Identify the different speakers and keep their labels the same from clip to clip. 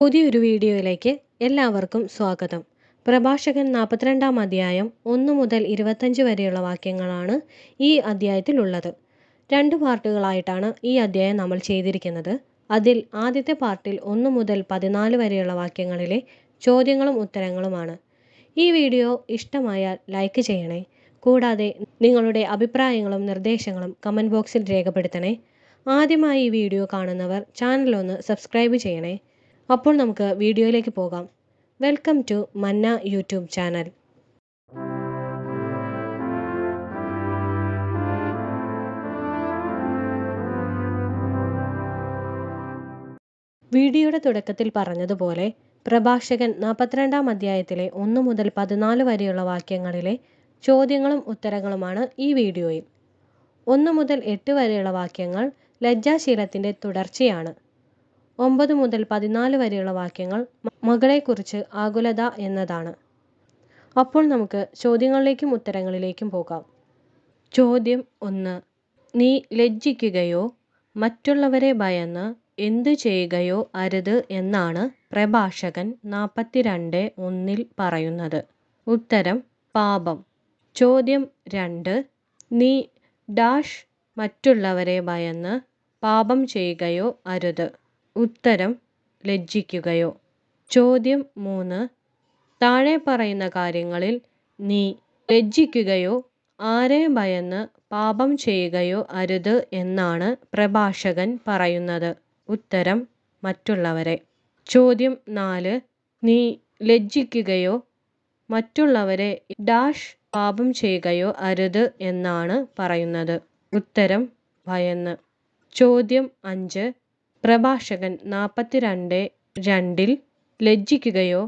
Speaker 1: പുതിയൊരു വീഡിയോയിലേക്ക് എല്ലാവർക്കും സ്വാഗതം. പ്രഭാഷകൻ 42-ാം അധ്യായം 1 മുതൽ 25 വരെയുള്ള വാക്യങ്ങളാണ് ഈ അധ്യായത്തിലുള്ളത്. 2 പാർട്ടുകളായിട്ടാണ് ഈ അധ്യായം നമ്മൾ ചെയ്തിരിക്കുന്നത്. അതിൽ ആദ്യത്തെ പാർട്ടിൽ 1 മുതൽ 14 വരെയുള്ള വാക്യങ്ങളിലെ ചോദ്യങ്ങളും ഉത്തരങ്ങളുമാണ്. ഈ വീഡിയോ ഇഷ്ടമായാൽ ലൈക്ക് ചെയ്യണേ. കൂടാതെ നിങ്ങളുടെ അഭിപ്രായങ്ങളും നിർദ്ദേശങ്ങളും കമൻറ്റ് ബോക്സിൽ രേഖപ്പെടുത്തണേ. ആദ്യമായി ഈ വീഡിയോ കാണുന്നവർ ചാനലൊന്ന് സബ്സ്ക്രൈബ് ചെയ്യണേ. അപ്പോൾ നമുക്ക് വീഡിയോയിലേക്ക് പോകാം. വെൽക്കം ടു മന്ന യൂട്യൂബ് ചാനൽ. വീഡിയോയുടെ തുടക്കത്തിൽ പറഞ്ഞതുപോലെ പ്രഭാഷകൻ 42-ാം അധ്യായത്തിലെ 1 മുതൽ 14 വരെയുള്ള വാക്യങ്ങളിലെ ചോദ്യങ്ങളും ഉത്തരങ്ങളുമാണ് ഈ വീഡിയോയിൽ. 1 മുതൽ 8 വരെയുള്ള വാക്യങ്ങൾ ലജ്ജാശീലത്തിൻ്റെ തുടർച്ചയാണ്. 9 മുതൽ 14 വരെയുള്ള വാക്യങ്ങൾ മകളെക്കുറിച്ച് ആകുലത എന്നതാണ്. അപ്പോൾ നമുക്ക് ചോദ്യങ്ങളിലേക്കും ഉത്തരങ്ങളിലേക്കും പോകാം. ചോദ്യം 1. നീ ലജ്ജിക്കുകയോ മറ്റുള്ളവരെ ഭയന്ന് എന്തു ചെയ്യുകയോ അരുത് എന്നാണ് പ്രഭാഷകൻ 42:1 പറയുന്നത്. ഉത്തരം പാപം. ചോദ്യം 2. നീ ഡാഷ് മറ്റുള്ളവരെ ഭയന്ന് പാപം ചെയ്യുകയോ അരുത്. ഉത്തരം ലജ്ജിക്കുകയോ. ചോദ്യം 3. താഴെ പറയുന്ന കാര്യങ്ങളിൽ നീ ലജ്ജിക്കുകയോ ആരെ ഭയന്ന് പാപം ചെയ്യുകയോ അരുത് എന്നാണ് പ്രഭാഷകൻ പറയുന്നത്. ഉത്തരം മറ്റുള്ളവരെ. ചോദ്യം 4. നീ ലജ്ജിക്കുകയോ മറ്റുള്ളവരെ ഡാഷ് പാപം ചെയ്യുകയോ അരുത് എന്നാണ് പറയുന്നത്. ഉത്തരം ഭയന്ന്. ചോദ്യം 5. പ്രഭാഷകൻ 42:2 ലജ്ജിക്കുകയോ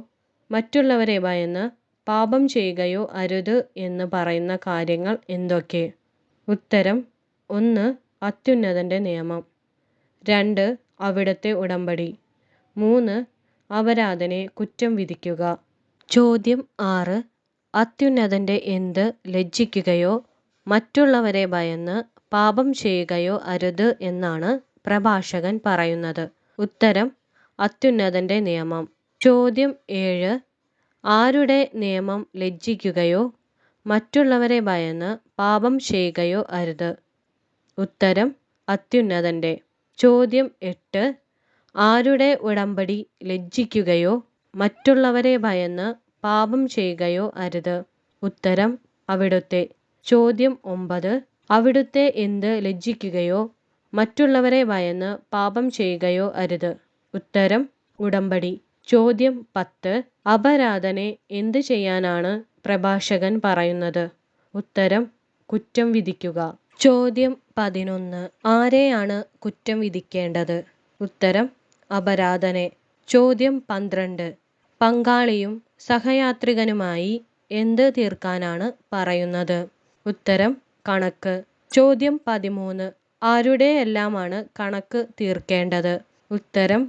Speaker 1: മറ്റുള്ളവരെ ഭയന്ന് പാപം ചെയ്യുകയോ അരുത് എന്ന് പറയുന്ന കാര്യങ്ങൾ എന്തൊക്കെ? ഉത്തരം 1. അത്യുന്നതൻ്റെ നിയമം. 2. അവിടുത്തെ ഉടമ്പടി. 3. അപരാധനെ കുറ്റം വിധിക്കുക. ചോദ്യം 6. അത്യുന്നതൻ്റെ എന്ത് ലജ്ജിക്കുകയോ മറ്റുള്ളവരെ ഭയന്ന് പാപം ചെയ്യുകയോ അരുത് എന്നാണ് പ്രഭാഷകൻ പറയുന്നത്. ഉത്തരം അത്യുന്നതൻ്റെ നിയമം. ചോദ്യം 7. ആരുടെ നിയമം ലജ്ജിക്കുകയോ മറ്റുള്ളവരെ ഭയന്ന് പാപം ചെയ്യുകയോ അരുത്. ഉത്തരം അത്യുന്നതൻ്റെ. ചോദ്യം 8. ആരുടെ ഉടമ്പടി ലജ്ജിക്കുകയോ മറ്റുള്ളവരെ ഭയന്ന് പാപം ചെയ്യുകയോ അരുത്. ഉത്തരം അവിടുത്തെ. ചോദ്യം 9. അവിടുത്തെ എന്ത് ലജ്ജിക്കുകയോ മറ്റുള്ളവരെ ഭയന്ന് പാപം ചെയ്യുകയോ അരുത്. ഉത്തരം ഉടമ്പടി. ചോദ്യം 10. അപരാധനെ എന്ത് ചെയ്യാനാണ് പ്രഭാഷകൻ പറയുന്നത്? ഉത്തരം കുറ്റം വിധിക്കുക. ചോദ്യം 11. ആരെയാണ് കുറ്റം വിധിക്കേണ്ടത്? ഉത്തരം അപരാധനെ. ചോദ്യം 12. പങ്കാളിയും സഹയാത്രികനുമായി എന്ത് തീർക്കാനാണ് പറയുന്നത്? ഉത്തരം കണക്ക്. ചോദ്യം 13. ആരുടെയെല്ലാമാണ് കണക്ക് തീർക്കേണ്ടത്? ഉത്തരം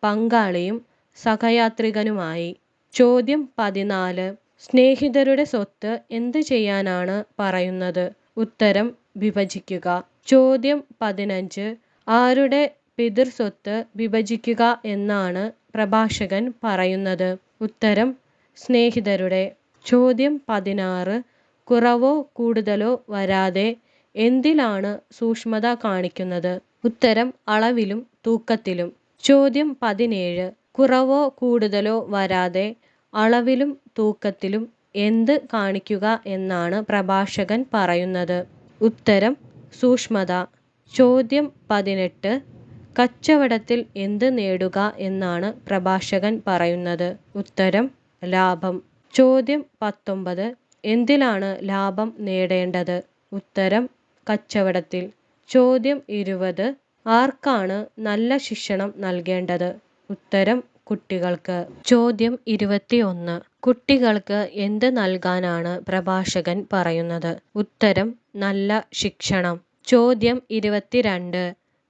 Speaker 1: പങ്കാളിയും സഹയാത്രികനുമായി. ചോദ്യം 14. സ്നേഹിതരുടെ സ്വത്ത് എന്ത് ചെയ്യാനാണ് പറയുന്നത്? ഉത്തരം വിഭജിക്കുക. ചോദ്യം 15. ആരുടെ പിതൃസ്വത്ത് വിഭജിക്കുക എന്നാണ് പ്രഭാഷകൻ പറയുന്നത്? ഉത്തരം സ്നേഹിതരുടെ. ചോദ്യം 16. കുറവോ കൂടുതലോ വരാതെ എന്തിലാണ് സൂക്ഷ്മത കാണിക്കുന്നത്? ഉത്തരം അളവിലും തൂക്കത്തിലും. ചോദ്യം 17. കുറവോ കൂടുതലോ വരാതെ അളവിലും തൂക്കത്തിലും എന്ത് കാണിക്കുക എന്നാണ് പ്രഭാഷകൻ പറയുന്നത്? ഉത്തരം സൂക്ഷ്മത. ചോദ്യം 18. കച്ചവടത്തിൽ എന്ത് നേടുക എന്നാണ് പ്രഭാഷകൻ പറയുന്നത്? ഉത്തരം ലാഭം. ചോദ്യം 19. എന്തിലാണ് ലാഭം നേടേണ്ടത്? ഉത്തരം കച്ചവടത്തിൽ. ചോദ്യം 20. ആർക്കാണ് നല്ല ശിക്ഷണം നൽകേണ്ടത്? ഉത്തരം കുട്ടികൾക്ക്. ചോദ്യം 21. കുട്ടികൾക്ക് എന്ത് നൽകാനാണ് പ്രഭാഷകൻ പറയുന്നത്? ഉത്തരം നല്ല ശിക്ഷണം. ചോദ്യം 22.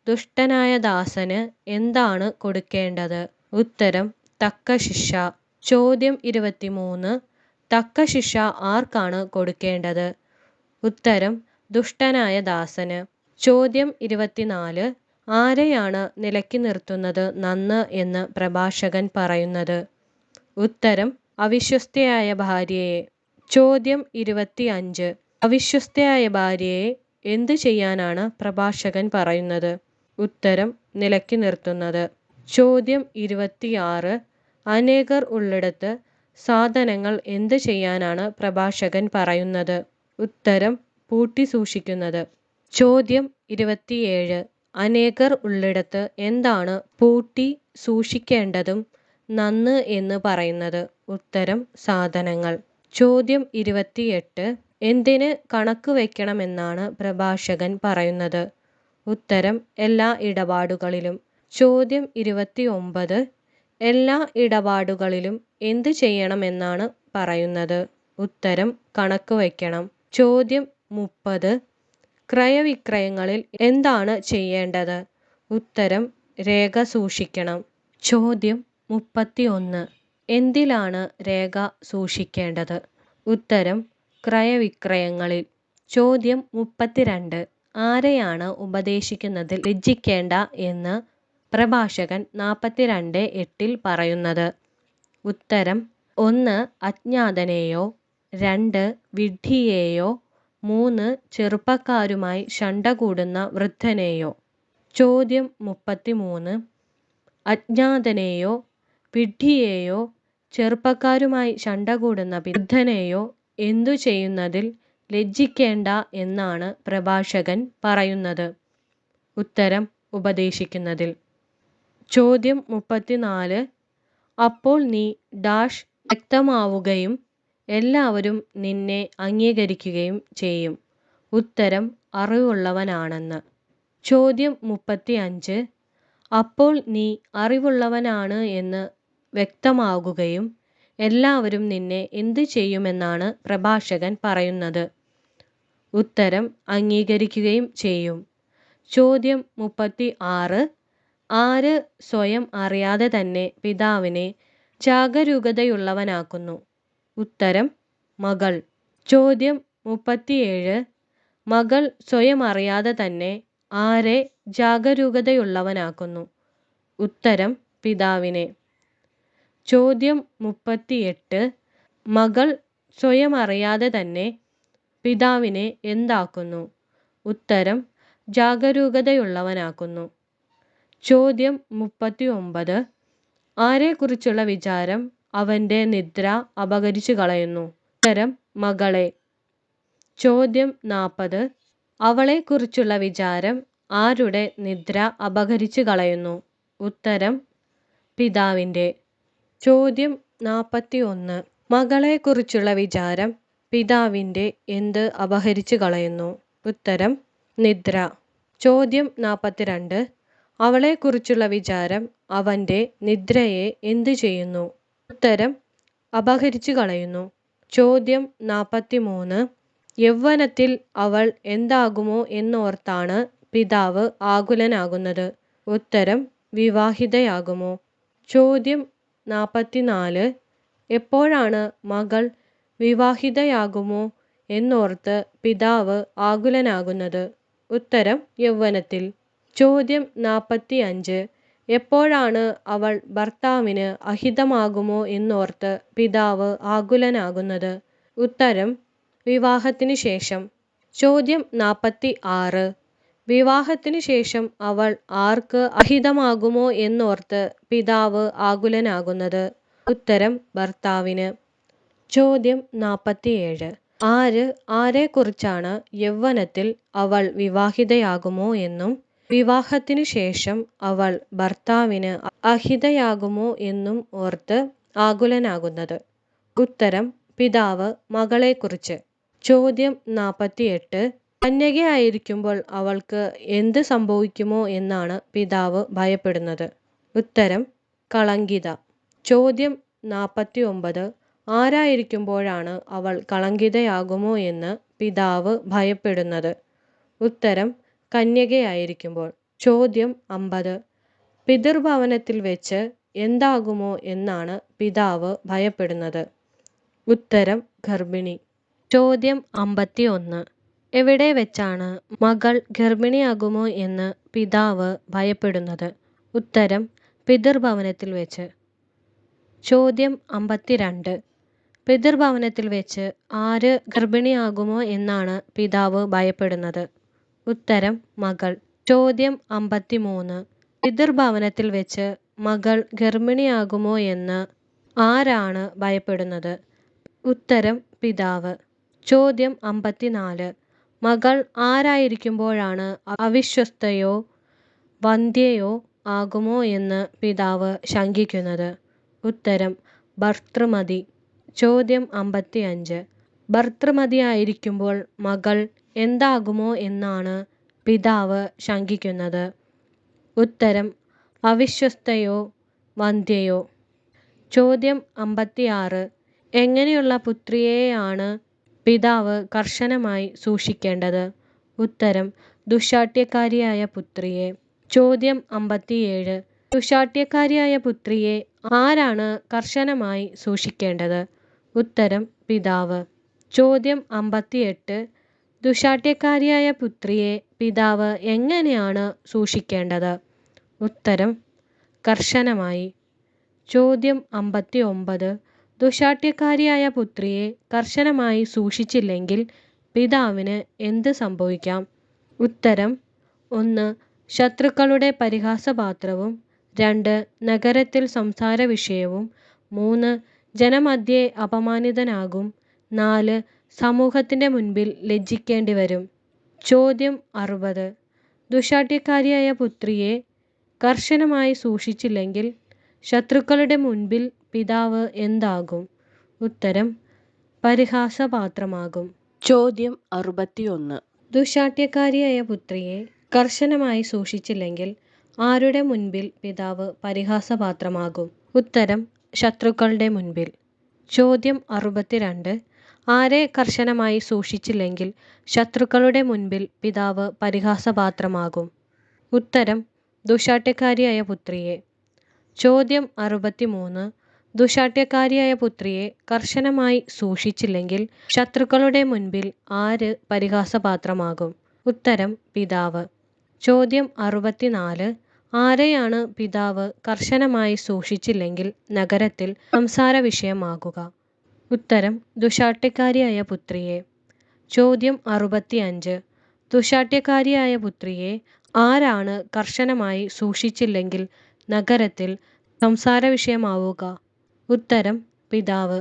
Speaker 1: ദുഷ്ടനായ ദാസന് എന്താണ് കൊടുക്കേണ്ടത്? ഉത്തരം തക്ക ശിക്ഷ. ചോദ്യം 23. തക്ക ശിക്ഷ ആർക്കാണ് കൊടുക്കേണ്ടത്? ഉത്തരം ദുഷ്ടനായ ദാസന്. ചോദ്യം 24. ആരെയാണ് നിലയ്ക്ക് നിർത്തുന്നത് നന്ന് എന്ന് പ്രഭാഷകൻ പറയുന്നത്? ഉത്തരം അവിശ്വസ്തയായ ഭാര്യയെ. ചോദ്യം 25. അവിശ്വസ്തയായ ഭാര്യയെ എന്തു ചെയ്യാനാണ് പ്രഭാഷകൻ പറയുന്നത്? ഉത്തരം നിലയ്ക്ക് നിർത്തുന്നത്. ചോദ്യം 26. അനേകർ ഉള്ളിടത്ത് സാധനങ്ങൾ എന്ത് ചെയ്യാനാണ് പ്രഭാഷകൻ പറയുന്നത്? ഉത്തരം പൂട്ടി സൂക്ഷിക്കുന്നത്. ചോദ്യം 27. അനേകർ ഉള്ളിടത്ത് എന്താണ് പൂട്ടി സൂക്ഷിക്കേണ്ടതും നന്ന് എന്ന് പറയുന്നത്? ഉത്തരം സാധനങ്ങൾ. ചോദ്യം 28. എന്തിന് കണക്ക് വയ്ക്കണമെന്നാണ് പ്രഭാഷകൻ പറയുന്നത്? ഉത്തരം എല്ലാ ഇടപാടുകളിലും. ചോദ്യം 29. എല്ലാ ഇടപാടുകളിലും എന്ത് ചെയ്യണമെന്നാണ് പറയുന്നത്? ഉത്തരം കണക്ക് വയ്ക്കണം. ചോദ്യം 30. ക്രയവിക്രയങ്ങളിൽ എന്താണ് ചെയ്യേണ്ടത്? ഉത്തരം രേഖ സൂക്ഷിക്കണം. ചോദ്യം 31. എന്തിലാണ് രേഖ സൂക്ഷിക്കേണ്ടത്? ഉത്തരം ക്രയവിക്രയങ്ങളിൽ. ചോദ്യം 32. ആരെയാണ് ഉപദേശിക്കുന്നതിൽ ലജ്ജിക്കേണ്ട എന്ന് പ്രഭാഷകൻ 42:8 പറയുന്നത്? ഉത്തരം 1. അജ്ഞാതനെയോ 2. വിഡ്ഢിയെയോ 3. ചെറുപ്പക്കാരുമായി ശണ്ട കൂടുന്ന വൃദ്ധനെയോ. ചോദ്യം 33. അജ്ഞാതനെയോ വിഡ്ഢിയെയോ ചെറുപ്പക്കാരുമായി ശണ്ട കൂടുന്ന വൃദ്ധനെയോ എന്തു ചെയ്യുന്നതിൽ ലജ്ജിക്കേണ്ട എന്നാണ് പ്രഭാഷകൻ പറയുന്നത്? ഉത്തരം ഉപദേശിക്കുന്നതിൽ. ചോദ്യം 34. അപ്പോൾ നീ ഡാഷ് വ്യക്തമാവുകയും എല്ലാവരും നിന്നെ അംഗീകരിക്കുകയും ചെയ്യും. ഉത്തരം അറിവുള്ളവനാണെന്ന്. ചോദ്യം 35. അപ്പോൾ നീ അറിവുള്ളവനാണ് എന്ന് വ്യക്തമാകുകയും എല്ലാവരും നിന്നെ എന്ത് ചെയ്യുമെന്നാണ് പ്രഭാഷകൻ പറയുന്നത്? ഉത്തരം അംഗീകരിക്കുകയും ചെയ്യും. ചോദ്യം 36. ആര് സ്വയം അറിയാതെ തന്നെ പിതാവിനെ ജാഗരൂകതയുള്ളവനാക്കുന്നു? ഉത്തരം മകൾ. ചോദ്യം 37. മകൾ സ്വയം അറിയാതെ തന്നെ ആരെ ജാഗരൂകതയുള്ളവനാക്കുന്നു? ഉത്തരം പിതാവിനെ. ചോദ്യം 38. മകൾ സ്വയം അറിയാതെ തന്നെ പിതാവിനെ എന്താക്കുന്നു? ഉത്തരം ജാഗരൂകതയുള്ളവനാക്കുന്നു. ചോദ്യം 39. ആരെക്കുറിച്ചുള്ള വിചാരം അവൻ്റെ നിദ്ര അപഹരിച്ചു കളയുന്നു? ഉത്തരം മകളെ. ചോദ്യം 40. അവളെക്കുറിച്ചുള്ള വിചാരം ആരുടെ നിദ്ര അപഹരിച്ചു കളയുന്നു? ഉത്തരം പിതാവിൻ്റെ. ചോദ്യം 41. മകളെക്കുറിച്ചുള്ള വിചാരം പിതാവിൻ്റെ എന്ത് അപഹരിച്ചു കളയുന്നു? ഉത്തരം നിദ്ര. ചോദ്യം 42. അവളെക്കുറിച്ചുള്ള വിചാരം അവൻ്റെ നിദ്രയെ എന്തു ചെയ്യുന്നു? ഉത്തരം അപഹരിച്ചു കളയുന്നു. ചോദ്യം 43. യൗവനത്തിൽ അവൾ എന്താകുമോ എന്നോർത്താണ് പിതാവ് ആകുലനാകുന്നത്? ഉത്തരം വിവാഹിതയാകുമോ. ചോദ്യം 44. എപ്പോഴാണ് മകൾ വിവാഹിതയാകുമോ എന്നോർത്ത് പിതാവ് ആകുലനാകുന്നത്? ഉത്തരം യൗവനത്തിൽ. ചോദ്യം 45. എപ്പോഴാണ് അവൾ ഭർത്താവിന് അഹിതമാകുമോ എന്നോർത്ത് പിതാവ് ആകുലനാകുന്നത്? ഉത്തരം വിവാഹത്തിന് ശേഷം. ചോദ്യം 46. വിവാഹത്തിന് ശേഷം അവൾ ആർക്ക് അഹിതമാകുമോ എന്നോർത്ത് പിതാവ് ആകുലനാകുന്നത്? ഉത്തരം ഭർത്താവിന്. ചോദ്യം 47. ആര് ആരെക്കുറിച്ചാണ് യൗവനത്തിൽ അവൾ വിവാഹിതയാകുമോ എന്നും വിവാഹത്തിന് ശേഷം അവൾ ഭർത്താവിന് അഹിതയാകുമോ എന്നും ഓർത്ത് ആകുലനാകുന്നത്? ഉത്തരം പിതാവ് മകളെക്കുറിച്ച്. ചോദ്യം 48. കന്യകയായിരിക്കുമ്പോൾ അവൾക്ക് എന്ത് സംഭവിക്കുമോ എന്നാണ് പിതാവ് ഭയപ്പെടുന്നത്? ഉത്തരം കളങ്കിത. ചോദ്യം 49. ആരായിരിക്കുമ്പോഴാണ് അവൾ കളങ്കിതയാകുമോ എന്ന് പിതാവ് ഭയപ്പെടുന്നത്? ഉത്തരം കന്യകയായിരിക്കുമ്പോൾ. ചോദ്യം 50. പിതൃഭവനത്തിൽ വെച്ച് എന്താകുമോ എന്നാണ് പിതാവ് ഭയപ്പെടുന്നത്? ഉത്തരം ഗർഭിണി. ചോദ്യം 51. എവിടെ വെച്ചാണ് മകൾ ഗർഭിണിയാകുമോ എന്ന് പിതാവ് ഭയപ്പെടുന്നത്? ഉത്തരം പിതൃഭവനത്തിൽ വെച്ച്. ചോദ്യം 52. പിതൃഭവനത്തിൽ വെച്ച് ആര് ഗർഭിണിയാകുമോ എന്നാണ് പിതാവ് ഭയപ്പെടുന്നത്? ഉത്തരം മകൾ. ചോദ്യം 53. പിതൃഭവനത്തിൽ വെച്ച് മകൾ ഗർഭിണിയാകുമോ എന്ന് ആരാണ് ഭയപ്പെടുന്നത്? ഉത്തരം പിതാവ്. ചോദ്യം 54. മകൾ ആരായിരിക്കുമ്പോഴാണ് അവിശ്വസ്തയോ വന്ധ്യയോ ആകുമോ എന്ന് പിതാവ് ശങ്കിക്കുന്നത്? ഉത്തരം ഭർതൃമതി. ചോദ്യം 55. ഭർതൃമതിയായിരിക്കുമ്പോൾ മകൾ എന്താകുമോ എന്നാണ് പിതാവ് ശങ്കിക്കുന്നത്? ഉത്തരം അവിശ്വസ്തയോ വന്ധ്യയോ. ചോദ്യം 56. എങ്ങനെയുള്ള പുത്രിയെയാണ് പിതാവ് കർശനമായി സൂക്ഷിക്കേണ്ടത്? ഉത്തരം ദുശ്ശാഠ്യക്കാരിയായ പുത്രിയെ. ചോദ്യം 57. ദുശ്ശാഠ്യക്കാരിയായ പുത്രിയെ ആരാണ് കർശനമായി സൂക്ഷിക്കേണ്ടത്? ഉത്തരം പിതാവ്. ചോദ്യം 58. ദുശ്ശാഠ്യക്കാരിയായ പുത്രിയെ പിതാവ് എങ്ങനെയാണ് സൂക്ഷിക്കേണ്ടത്? ഉത്തരം കർശനമായി. ചോദ്യം 59. ദുശ്ശാഠ്യക്കാരിയായ പുത്രിയെ കർശനമായി സൂക്ഷിച്ചില്ലെങ്കിൽ പിതാവിന് എന്ത് സംഭവിക്കാം? ഉത്തരം 1. ശത്രുക്കളുടെ പരിഹാസപാത്രവും 2. നഗരത്തിൽ സംസാരവിഷയവും 3. ജനമധ്യേ അപമാനിതനാകും 4. സമൂഹത്തിൻ്റെ മുൻപിൽ ലജ്ജിക്കേണ്ടി വരും. ചോദ്യം 60. ദുശ്ശാഠ്യക്കാരിയായ പുത്രിയെ കർശനമായി സൂക്ഷിച്ചില്ലെങ്കിൽ ശത്രുക്കളുടെ മുൻപിൽ പിതാവ് എന്താകും? ഉത്തരം പരിഹാസപാത്രമാകും. ചോദ്യം 61. ദുശ്ശാഠ്യക്കാരിയായ പുത്രിയെ കർശനമായി സൂക്ഷിച്ചില്ലെങ്കിൽ ആരുടെ മുൻപിൽ പിതാവ് പരിഹാസപാത്രമാകും? ഉത്തരം ശത്രുക്കളുടെ മുൻപിൽ. ചോദ്യം 62. ആരെ കർശനമായി സൂക്ഷിച്ചില്ലെങ്കിൽ ശത്രുക്കളുടെ മുൻപിൽ പിതാവ് പരിഹാസപാത്രമാകും? ഉത്തരം ദുശ്ശാഠ്യക്കാരിയായ പുത്രിയെ. ചോദ്യം 63. ദുശ്ശാഠ്യക്കാരിയായ പുത്രിയെ കർശനമായി സൂക്ഷിച്ചില്ലെങ്കിൽ ശത്രുക്കളുടെ മുൻപിൽ ആര് പരിഹാസപാത്രമാകും? ഉത്തരം പിതാവ്. ചോദ്യം 64. ആരെയാണ് പിതാവ് കർശനമായി സൂക്ഷിച്ചില്ലെങ്കിൽ നഗരത്തിൽ സംസാര വിഷയമാകുക? ഉത്തരം ദുശ്ശാഠ്യക്കാരിയായ പുത്രിയെ. ചോദ്യം 65. ദുശ്ശാഠ്യക്കാരിയായ പുത്രിയെ ആരാണ് കർശനമായി സൂക്ഷിച്ചില്ലെങ്കിൽ നഗരത്തിൽ സംസാര വിഷയമാവുക? ഉത്തരം പിതാവ്.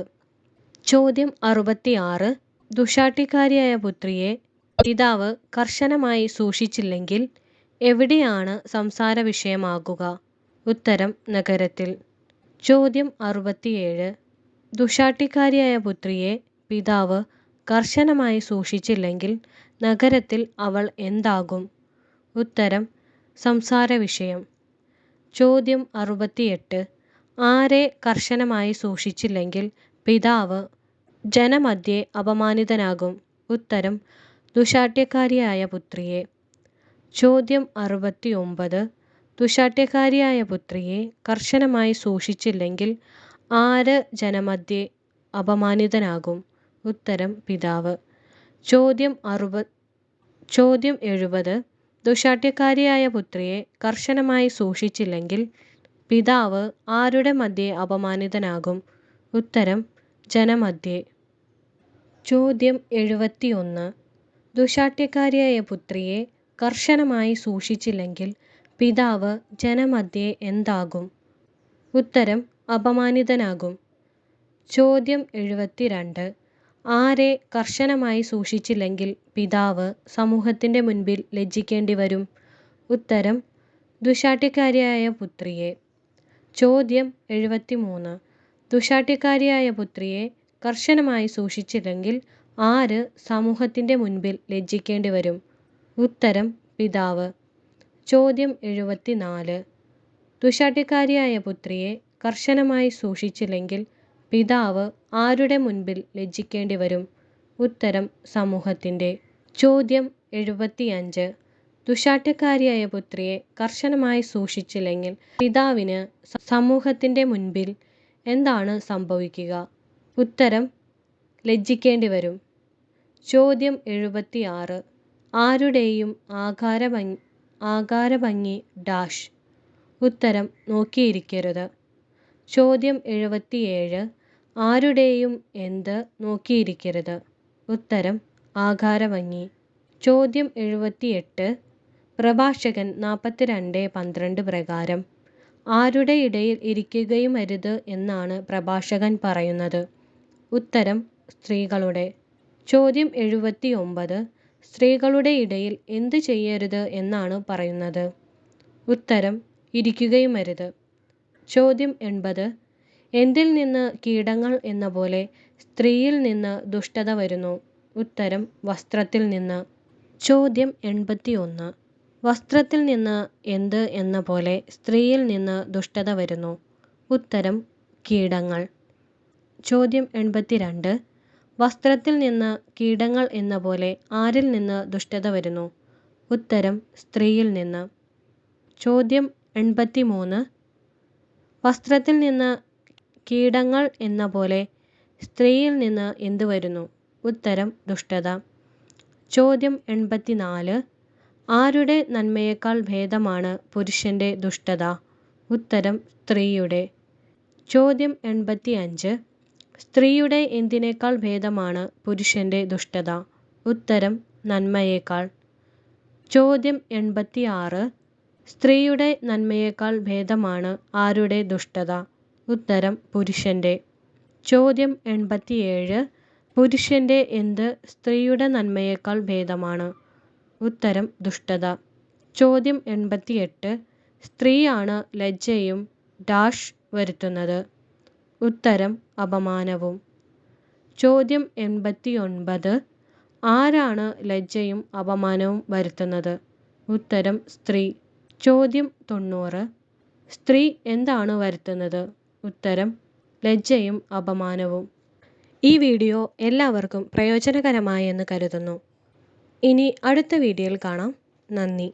Speaker 1: ചോദ്യം 66. ദുശ്ശാഠ്യക്കാരിയായ പുത്രിയെ പിതാവ് കർശനമായി സൂക്ഷിച്ചില്ലെങ്കിൽ എവിടെയാണ് സംസാര വിഷയമാകുക? ഉത്തരം നഗരത്തിൽ. ചോദ്യം 67. ദുശ്ശാഠ്യക്കാരിയായ പുത്രിയെ പിതാവ് കർശനമായി സൂക്ഷിച്ചില്ലെങ്കിൽ നഗരത്തിൽ അവൾ എന്താകും? ഉത്തരം സംസാര വിഷയം. ചോദ്യം 68. ആരെ കർശനമായി സൂക്ഷിച്ചില്ലെങ്കിൽ പിതാവ് ജനമധ്യേ അപമാനിതനാകും? ഉത്തരം ദുശ്ശാഠ്യക്കാരിയായ പുത്രിയെ. ചോദ്യം 69. ദുശ്ശാഠ്യക്കാരിയായ പുത്രിയെ കർശനമായി സൂക്ഷിച്ചില്ലെങ്കിൽ ആര് ജനമധ്യേ അപമാനിതനാകും? ഉത്തരം പിതാവ്. ചോദ്യം 70. ദുശ്ശാഠ്യക്കാരിയായ പുത്രിയെ കർശനമായി സൂക്ഷിച്ചില്ലെങ്കിൽ പിതാവ് ആരുടെ മധ്യേ അപമാനിതനാകും? ഉത്തരം ജനമധ്യേ. ചോദ്യം 71. ദുശ്ശാഠ്യക്കാരിയായ പുത്രിയെ കർശനമായി സൂക്ഷിച്ചില്ലെങ്കിൽ പിതാവ് ജനമധ്യേ എന്താകും? ഉത്തരം അപമാനിതനാകും. ചോദ്യം 72. ആരെ കർശനമായി സൂക്ഷിച്ചില്ലെങ്കിൽ പിതാവ് സമൂഹത്തിൻ്റെ മുൻപിൽ ലജ്ജിക്കേണ്ടി വരും? ഉത്തരം ദുശ്ശാഠ്യക്കാരിയായ പുത്രിയെ. ചോദ്യം 73. ദുശ്ശാഠ്യക്കാരിയായ പുത്രിയെ കർശനമായി സൂക്ഷിച്ചില്ലെങ്കിൽ ആര് സമൂഹത്തിൻ്റെ മുൻപിൽ ലജ്ജിക്കേണ്ടി വരും? ഉത്തരം പിതാവ്. ചോദ്യം 74. ദുശ്ശാഠ്യക്കാരിയായ പുത്രിയെ കർശനമായി സൂക്ഷിച്ചില്ലെങ്കിൽ പിതാവ് ആരുടെ മുൻപിൽ ലജ്ജിക്കേണ്ടി വരും? ഉത്തരം സമൂഹത്തിൻ്റെ. ചോദ്യം 75. ദുശ്ശാഠ്യക്കാരിയായ പുത്രിയെ കർശനമായി സൂക്ഷിച്ചില്ലെങ്കിൽ പിതാവിന് സമൂഹത്തിൻ്റെ മുൻപിൽ എന്താണ് സംഭവിക്കുക? ഉത്തരം ലജ്ജിക്കേണ്ടി വരും. ചോദ്യം 76. ആകാരഭംഗി ഡാഷ്. ഉത്തരം നോക്കിയിരിക്കരുത്. ചോദ്യം 77. ആരുടെയും എന്ത് നോക്കിയിരിക്കരുത്? ഉത്തരം ആകാരഭംഗി. ചോദ്യം 78. പ്രഭാഷകൻ 42:12 പ്രകാരം ആരുടെ ഇടയിൽ ഇരിക്കുകയുമരുത് എന്നാണ് പ്രഭാഷകൻ പറയുന്നത്? ഉത്തരം സ്ത്രീകളുടെ. ചോദ്യം 79. സ്ത്രീകളുടെ ഇടയിൽ എന്ത് ചെയ്യരുത് എന്നാണ് പറയുന്നത്? ഉത്തരം ഇരിക്കുകയുമരുത്. ചോദ്യം 80. എന്തിൽ നിന്ന് കീടങ്ങൾ എന്ന പോലെ സ്ത്രീയിൽ നിന്ന് ദുഷ്ടത വരുന്നു? ഉത്തരം വസ്ത്രത്തിൽ നിന്ന്. ചോദ്യം 81. വസ്ത്രത്തിൽ നിന്ന് എന്ത് എന്ന പോലെ സ്ത്രീയിൽ നിന്ന് ദുഷ്ടത വരുന്നു? ഉത്തരം കീടങ്ങൾ. ചോദ്യം 82. വസ്ത്രത്തിൽ നിന്ന് കീടങ്ങൾ എന്ന പോലെ ആരിൽ നിന്ന് ദുഷ്ടത വരുന്നു? ഉത്തരം സ്ത്രീയിൽ നിന്ന്. ചോദ്യം 83. വസ്ത്രത്തിൽ നിന്ന് കീടങ്ങൾ എന്ന പോലെ സ്ത്രീയിൽ നിന്ന് എന്ത് വരുന്നു? ഉത്തരം ദുഷ്ടത. ചോദ്യം 84. ആരുടെ നന്മയേക്കാൾ ഭേദമാണ് പുരുഷന്റെ ദുഷ്ടത? ഉത്തരം സ്ത്രീയുടെ. ചോദ്യം 85. സ്ത്രീയുടെ എന്തിനേക്കാൾ ഭേദമാണ് പുരുഷന്റെ ദുഷ്ടത? ഉത്തരം നന്മയേക്കാൾ. ചോദ്യം 86. സ്ത്രീയുടെ നന്മയേക്കാൾ ഭേദമാണ് ആരുടെ ദുഷ്ടത? ഉത്തരം പുരുഷന്റെ. ചോദ്യം 87. പുരുഷന്റെ എന്ത് സ്ത്രീയുടെ നന്മയേക്കാൾ ഭേദമാണ്? ഉത്തരം ദുഷ്ടത. ചോദ്യം 88. സ്ത്രീയാണ് ലജ്ജയും ഡാഷ് വരുത്തുന്നത്? ഉത്തരം അപമാനവും. ചോദ്യം 89. ആരാണ് ലജ്ജയും അപമാനവും വരുത്തുന്നത്? ഉത്തരം സ്ത്രീ. ചോദ്യം 90. സ്ത്രീ എന്താണ് വരുത്തുന്നത്? ഉത്തരം ലജ്ജയും അപമാനവും. ഈ വീഡിയോ എല്ലാവർക്കും പ്രയോജനകരമായി എന്ന് കരുതുന്നു. ഇനി അടുത്ത വീഡിയോയിൽ കാണാം. നന്ദി.